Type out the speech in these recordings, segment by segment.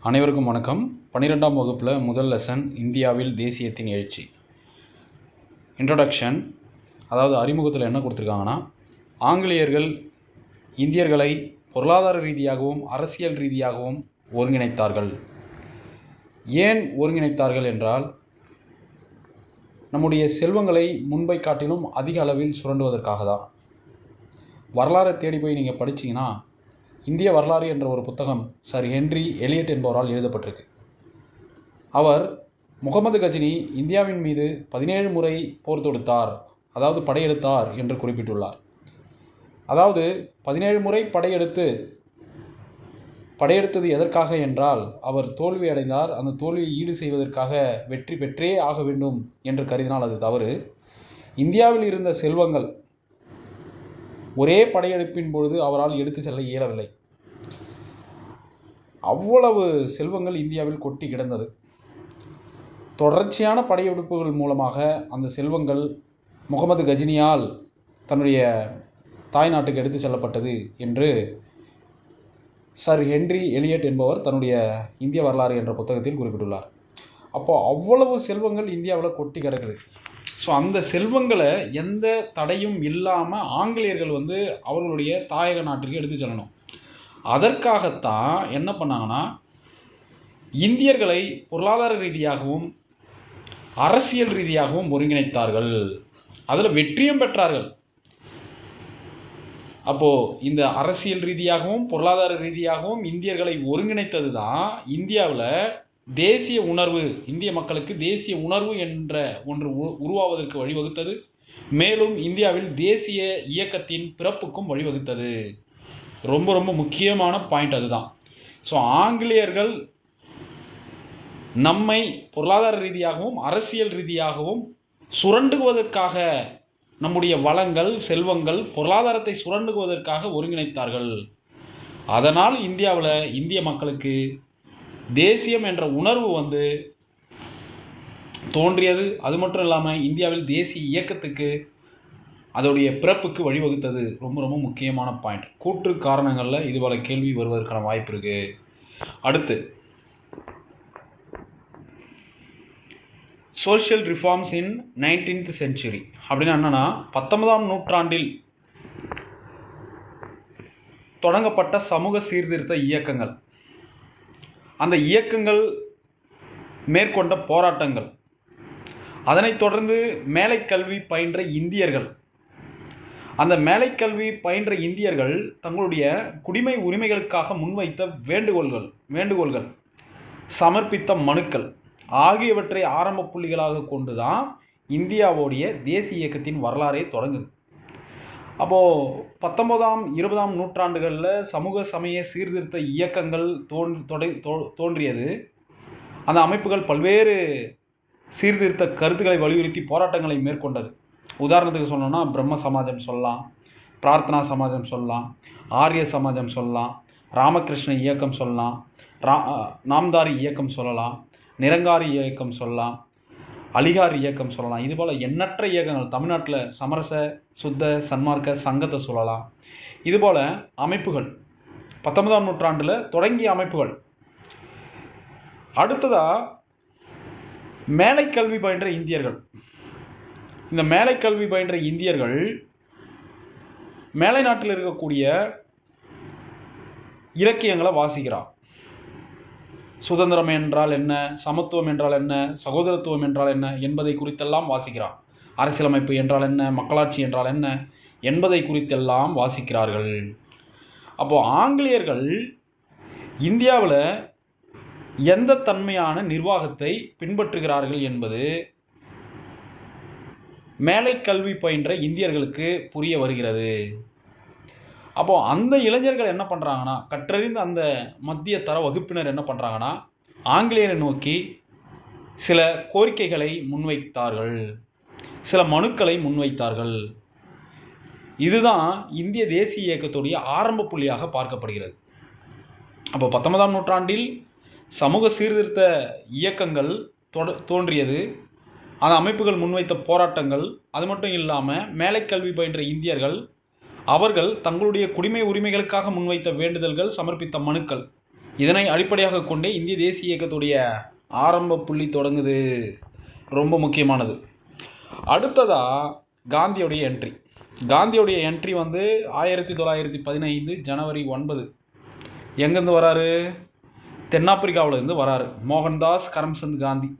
அனைவருக்கும் வணக்கம். 12ஆம் வகுப்பில் முதல் லெசன் இந்தியாவில் தேசியத்தின் எழுச்சி. இன்ட்ரொடக்ஷன், அதாவது அறிமுகத்தில் என்ன கொடுத்துருக்காங்கன்னா, ஆங்கிலேயர்கள் இந்தியர்களை பொருளாதார ரீதியாகவும் அரசியல் ரீதியாகவும் ஒருங்கிணைத்தார்கள். ஏன் ஒருங்கிணைத்தார்கள் என்றால், நம்முடைய செல்வங்களை முன்பை காட்டிலும் அதிக அளவில் சுரண்டுவதற்காக தான். வரலாறை தேடி போய் நீங்கள் படிச்சிங்கன்னா, இந்திய வரலாறு என்ற ஒரு புத்தகம் சர் ஹென்றி எலியட் என்பவரால் எழுதப்பட்டிருக்கு. அவர் முகமது கஜினி இந்தியாவின் மீது 17 முறை போர் தொடுத்தார், அதாவது படையெடுத்தார் என்று குறிப்பிட்டுள்ளார். அதாவது 17 முறை படையெடுத்தது எதற்காக என்றால், அவர் தோல்வி அடைந்தார். அந்த தோல்வியை ஈடு செய்வதற்காக வெற்றி பெற்றே ஆக வேண்டும் என்று கருதினால் அது தவறு. இந்தியாவில் இருந்த செல்வங்கள் ஒரே படையெடுப்பின் பொழுது அவரால் எடுத்து செல்ல இயலவில்லை. அவ்வளவு செல்வங்கள் இந்தியாவில் கொட்டி கிடந்தது. தொடர்ச்சியான படையெடுப்புகள் மூலமாக அந்த செல்வங்கள் முகமது கஜினியால் தன்னுடைய தாய் நாட்டுக்கு எடுத்து செல்லப்பட்டது என்று சர் ஹென்றி எலியட் என்பவர் தன்னுடைய இந்திய வரலாறு என்ற புத்தகத்தில் குறிப்பிட்டுள்ளார். அப்போது அவ்வளவு செல்வங்கள் இந்தியாவில் கொட்டி கிடக்குது. ஸோ அந்த செல்வங்களை எந்த தடையும் இல்லாமல் ஆங்கிலேயர்கள் அவர்களுடைய தாயக நாட்டிற்கு எடுத்து செல்லணும். அதற்காகத்தான் என்ன பண்ணாங்கன்னா, இந்தியர்களை பொருளாதார ரீதியாகவும் அரசியல் ரீதியாகவும் ஒருங்கிணைத்தார்கள். அதில் வெற்றியும் பெற்றார்கள். அப்போது இந்த அரசியல் ரீதியாகவும் பொருளாதார ரீதியாகவும் இந்தியர்களை ஒருங்கிணைத்தது தான் இந்தியாவில் தேசிய உணர்வு, இந்திய மக்களுக்கு தேசிய உணர்வு என்ற ஒன்று உருவாவதற்கு வழிவகுத்தது. மேலும் இந்தியாவில் தேசிய இயக்கத்தின் பிறப்புக்கும் வழிவகுத்தது. ரொம்ப ரொம்ப முக்கியமான பாயிண்ட் அதுதான். ஸோ ஆங்கிலேயர்கள் நம்மை பொருளாதார ரீதியாகவும் அரசியல் ரீதியாகவும் சுரண்டுவதற்காக, நம்முடைய வளங்கள் செல்வங்கள் பொருளாதாரத்தை சுரண்டுவதற்காக ஒருங்கிணைத்தார்கள். அதனால் இந்தியாவில் இந்திய மக்களுக்கு தேசியம் என்ற உணர்வு தோன்றியது. அது மட்டும் இல்லாமல் இந்தியாவில் தேசிய இயக்கத்துக்கு, அதோடைய பிறப்புக்கு வழிவகுத்தது. ரொம்ப ரொம்ப முக்கியமான பாயிண்ட். கூற்று காரணங்களில் இது போல கேள்வி வருவதற்கான வாய்ப்பு இருக்குது. அடுத்து, சோஷியல் ரிஃபார்ம்ஸ் இன் 19th century அப்படின்னா என்னென்னா, 19ஆம் நூற்றாண்டில் தொடங்கப்பட்ட சமூக சீர்திருத்த இயக்கங்கள், அந்த இயக்கங்கள் மேற்கொண்ட போராட்டங்கள், அதனைத் தொடர்ந்து மேலை கல்வி பயின்ற இந்தியர்கள், அந்த மேலை கல்வி பயின்ற இந்தியர்கள் தங்களுடைய குடிமை உரிமைகளுக்காக முன்வைத்த வேண்டுகோள்கள், சமர்ப்பித்த மனுக்கள் ஆகியவற்றை ஆரம்ப புள்ளிகளாக கொண்டு தான் இந்தியாவுடைய தேசிய இயக்கத்தின் வரலாறே தொடங்குது. அப்போது 19ஆம் 20ஆம் நூற்றாண்டுகளில் சமூக சமய சீர்திருத்த இயக்கங்கள் தோன்றியது. அந்த அமைப்புகள் பல்வேறு சீர்திருத்த கருத்துக்களை வலியுறுத்தி போராட்டங்களை மேற்கொண்டது. உதாரணத்துக்கு சொல்லணும்னா, பிரம்ம சமாஜம் சொல்லலாம், பிரார்த்தனா சமாஜம் சொல்லலாம், ஆரிய சமாஜம் சொல்லலாம், ராமகிருஷ்ண இயக்கம் சொல்லலாம், நாம்தாரி இயக்கம் சொல்லலாம், நிரங்காரி இயக்கம் சொல்லலாம், அலிகார் இயக்கம் சொல்லலாம். இதுபோல் எண்ணற்ற இயக்கங்கள் தமிழ்நாட்டில் சமரச சுத்த சன்மார்க்க சங்கத்தை சொல்லலாம். இதுபோல் அமைப்புகள் 19ஆம் நூற்றாண்டில் தொடங்கிய அமைப்புகள். அடுத்ததாக மேலை கல்வி பயின்ற இந்தியர்கள். இந்த மேலை கல்வி பயின்ற இந்தியர்கள் மேலை நாட்டில் இருக்கக்கூடிய இலக்கியங்களை வாசிக்கிறார். சுதந்திரம் என்றால் என்ன, சமத்துவம் என்றால் என்ன, சகோதரத்துவம் என்றால் என்ன என்பதை குறித்தெல்லாம் வாசிக்கிறார். அரசியலமைப்பு என்றால் என்ன, மக்களாட்சி என்றால் என்ன என்பதை குறித்தெல்லாம் வாசிக்கிறார்கள். அப்போது ஆங்கிலேயர்கள் இந்தியாவில் எந்த தன்மையான நிர்வாகத்தை பின்பற்றுகிறார்கள் என்பது மேலை கல்வி பயின்ற இந்தியர்களுக்கு புரிய வருகிறது. அப்போது அந்த இளைஞர்கள் என்ன பண்ணுறாங்கன்னா, கற்றறிந்த அந்த மத்திய தர வகுப்பினர் என்ன பண்ணுறாங்கன்னா, ஆங்கிலேயரை நோக்கி சில கோரிக்கைகளை முன்வைத்தார்கள், சில மனுக்களை முன்வைத்தார்கள். இதுதான் இந்திய தேசிய இயக்கத்துடைய ஆரம்ப புள்ளியாக பார்க்கப்படுகிறது. அப்போ 19ஆம் நூற்றாண்டில் சமூக சீர்திருத்த இயக்கங்கள் தோன்றியது. அந்த அமைப்புகள் முன்வைத்த போராட்டங்கள், அது மட்டும் இல்லாமல் மேலை கல்வி பயின்ற இந்தியர்கள் அவர்கள் தங்களுடைய குடிமை உரிமைகளுக்காக முன்வைத்த வேண்டுதல்கள், சமர்ப்பித்த மனுக்கள், இதனை அடிப்படையாக கொண்டே இந்திய தேசிய இயக்கத்துடைய ஆரம்ப புள்ளி தொடங்குது. ரொம்ப முக்கியமானது. அடுத்ததாக காந்தியோடைய என்ட்ரி. காந்தியோடைய என்ட்ரி வந்து 1915 ஜனவரி 9 எங்கேருந்து வராரு? தென்னாப்பிரிக்காவிலேருந்து வராரு. மோகன்தாஸ் கரம்சந்த் காந்தி.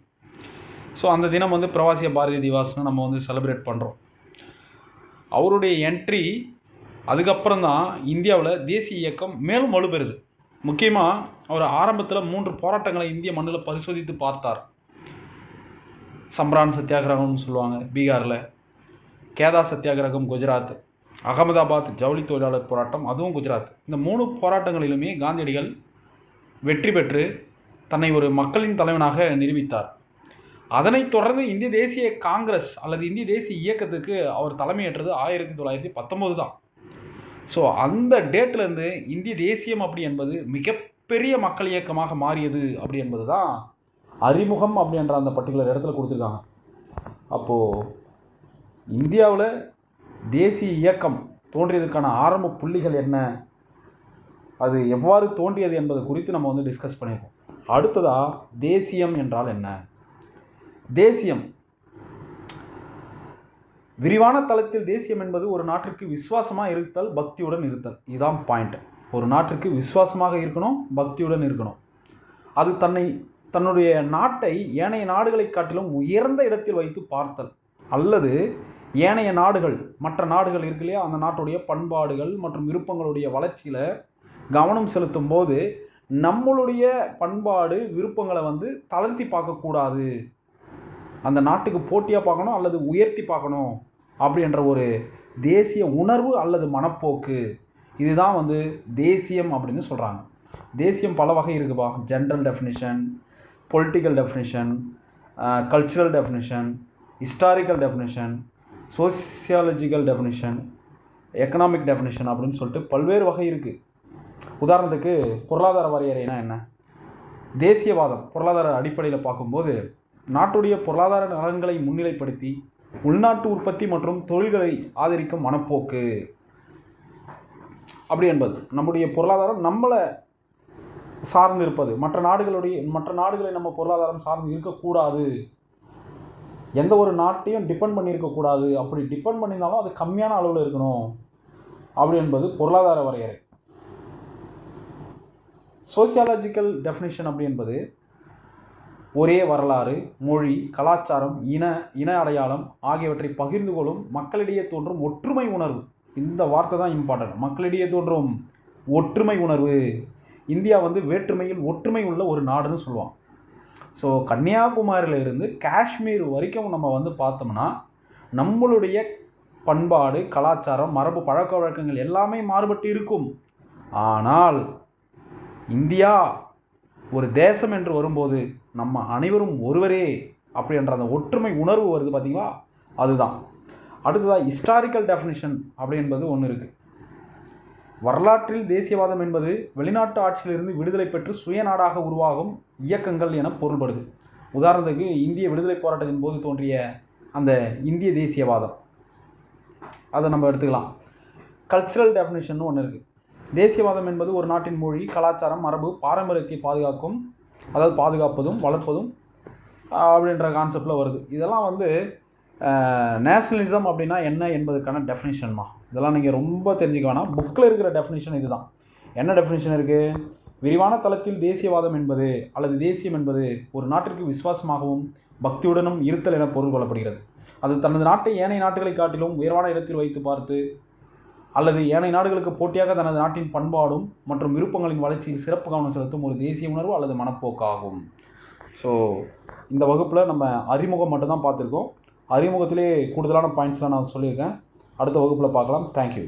ஸோ அந்த தினம் வந்து பிரவாசிய பாரதிய திவாஸ்னு நம்ம வந்து செலிப்ரேட் பண்ணுறோம். அவருடைய என்ட்ரி அதுக்கப்புறம் தான் இந்தியாவில் தேசிய இயக்கம் மேலும் வலுப்பெறுது. முக்கியமாக அவர் ஆரம்பத்தில் 3 போராட்டங்களை இந்திய மண்ணில் பரிசோதித்து பார்த்தார். சம்ரான் சத்தியாகிரகம்னு சொல்லுவாங்க பீகாரில், கேதா சத்தியாகிரகம் குஜராத், அகமதாபாத் ஜவுளி தொழிலாளர் போராட்டம் அதுவும் குஜராத். இந்த 3 போராட்டங்களிலுமே காந்தியடிகள் வெற்றி பெற்று தன்னை ஒரு மக்களின் தலைவனாக நிரூபித்தார். அதனைத் தொடர்ந்து இந்திய தேசிய காங்கிரஸ் அல்லது இந்திய தேசிய இயக்கத்துக்கு அவர் தலைமையேற்றது 1919 தான். ஸோ அந்த டேட்லேருந்து இந்திய தேசியம் அப்படி என்பது மிகப்பெரிய மக்கள் இயக்கமாக மாறியது அப்படி என்பது தான் அறிமுகம் அப்படின்ற அந்த பர்டிகுலர் இடத்துல கொடுத்துருக்காங்க. அப்போது இந்தியாவில் தேசிய இயக்கம் தோன்றியதற்கான ஆரம்ப புள்ளிகள் என்ன, அது எவ்வாறு தோன்றியது என்பது குறித்து நம்ம வந்து டிஸ்கஸ் பண்ணியிருக்கோம். அடுத்ததாக தேசியம் என்றால் என்ன? தேசியம் விரிவான தளத்தில் தேசியம் என்பது ஒரு நாட்டிற்கு விசுவாசமாக இருத்தல், பக்தியுடன் இருத்தல். இதுதான் பாயிண்ட். ஒரு நாட்டிற்கு விசுவாசமாக இருக்கணும், பக்தியுடன் இருக்கணும். அது தன்னுடைய நாட்டை ஏனைய நாடுகளை காட்டிலும் உயர்ந்த இடத்தில் வைத்து பார்த்தல், அல்லது ஏனைய நாடுகள் மற்ற நாடுகள் இருக்கு இல்லையா, அந்த நாட்டுடைய பண்பாடுகள் மற்றும் விருப்பங்களுடைய வளர்ச்சியில் கவனம் செலுத்தும் போது நம்மளுடைய பண்பாடு விருப்பங்களை வந்து தளர்த்தி பார்க்கக்கூடாது, அந்த நாட்டுக்கு போட்டியாக பார்க்கணும் அல்லது உயர்த்தி பார்க்கணும் அப்படின்ற ஒரு தேசிய உணர்வு அல்லது மனப்போக்கு, இதுதான் வந்து தேசியம் அப்படின்னு சொல்கிறாங்க. தேசியம் பல வகை இருக்குப்பா. General definition, political definition, cultural definition, historical definition, sociological definition, economic definition அப்படின்னு சொல்லிட்டு பல்வேறு வகை இருக்குது. உதாரணத்துக்கு பொருளாதார வரையறைனா என்ன? தேசியவாதம் பொருளாதார அடிப்படையில் பார்க்கும்போது நாட்டுடைய பொருளாதார நலன்களை முன்னிலைப்படுத்தி உள்நாட்டு உற்பத்தி மற்றும் தொழில்களை ஆதரிக்கும் மனப்போக்கு அப்படி என்பது. நம்முடைய பொருளாதாரம் நம்மளை சார்ந்து இருப்பது, மற்ற நாடுகளை நம்ம பொருளாதாரம் சார்ந்து இருக்கக்கூடாது, எந்த ஒரு நாட்டையும் டிபெண்ட் பண்ணியிருக்கக்கூடாது, அப்படி டிபெண்ட் பண்ணியிருந்தாலும் அது கம்மியான அளவில் இருக்கணும் அப்படி என்பது பொருளாதார வரையறை. சோசியாலஜிக்கல் டெஃபினிஷன் அப்படி என்பது ஒரே வரலாறு, மொழி, கலாச்சாரம், இன அடையாளம் ஆகியவற்றை பகிர்ந்து கொள்ளும் மக்களிடையே தோன்றும் ஒற்றுமை உணர்வு. இந்த வார்த்தை தான் இம்பார்ட்டன்ட். மக்களிடையே தோன்றும் ஒற்றுமை உணர்வு. இந்தியா வந்து வேற்றுமையில் ஒற்றுமை உள்ள ஒரு நாடுன்னு சொல்லுவான். ஸோ கன்னியாகுமரியில் இருந்து காஷ்மீர் வரைக்கும் நம்ம வந்து பார்த்தோம்னா நம்மளுடைய பண்பாடு, கலாச்சாரம், மரபு, பழக்க வழக்கங்கள் எல்லாமே மாறுபட்டு இருக்கும். ஆனால் இந்தியா ஒரு தேசம் என்று வரும்போது நம்ம அனைவரும் ஒருவரே அப்படின்ற அந்த ஒற்றுமை உணர்வு வருது பார்த்தீங்களா, அதுதான். அடுத்ததாக ஹிஸ்டாரிக்கல் டெஃபினிஷன் அப்படி என்பது ஒன்று இருக்குது. வரலாற்றில் தேசியவாதம் என்பது வெளிநாட்டு ஆட்சியிலிருந்து விடுதலை பெற்று சுயநாடாக உருவாகும் இயக்கங்கள் என பொருள்படுது. உதாரணத்துக்கு இந்திய விடுதலை போராட்டத்தின் போது தோன்றிய அந்த இந்திய தேசியவாதம், அதை நம்ம எடுத்துக்கலாம். கல்ச்சுரல் டெஃபினிஷன் ஒன்று இருக்குது. தேசியவாதம் என்பது ஒரு நாட்டின் மொழி, கலாச்சாரம், மரபு, பாரம்பரியத்தை பாதுகாப்பதும் வளர்ப்பதும் அப்படின்ற கான்செப்டில் வருது. இதெல்லாம் வந்து நேஷ்னலிசம் அப்படின்னா என்ன என்பதுக்கான டெஃபினிஷன்மா. இதெல்லாம் நீங்கள் ரொம்ப தெரிஞ்சுக்க வேணாம். புக்கில் இருக்கிற டெஃபினிஷன் இதுதான். என்ன டெஃபினிஷன் இருக்குது? விரிவான தளத்தில் தேசியவாதம் என்பது அல்லது தேசியம் என்பது ஒரு நாட்டிற்கு விசுவாசமாகவும் பக்தியுடனும் இருத்தல் என பொருள் கொள்ளப்படுகிறது. அது தனது நாட்டை ஏனைய நாடுகளை காட்டிலும் உயர்வான இடத்தில் வைத்து பார்த்து அல்லது ஏனைய நாடுகளுக்கு போட்டியாக தனது நாட்டின் பண்பாடும் மற்றும் விருப்பங்களின் வளர்ச்சியில் சிறப்பு கவனம் செலுத்தும் ஒரு தேசிய உணர்வு அல்லது மனப்போக்காகும். ஸோ இந்த வகுப்பில் நம்ம அறிமுகம் மட்டும்தான் பார்த்துருக்கோம். அறிமுகத்திலே கூடுதலான பாயிண்ட்ஸ்லாம் நான் சொல்லியிருக்கேன். அடுத்த வகுப்பில் பார்க்கலாம். தேங்க்யூ.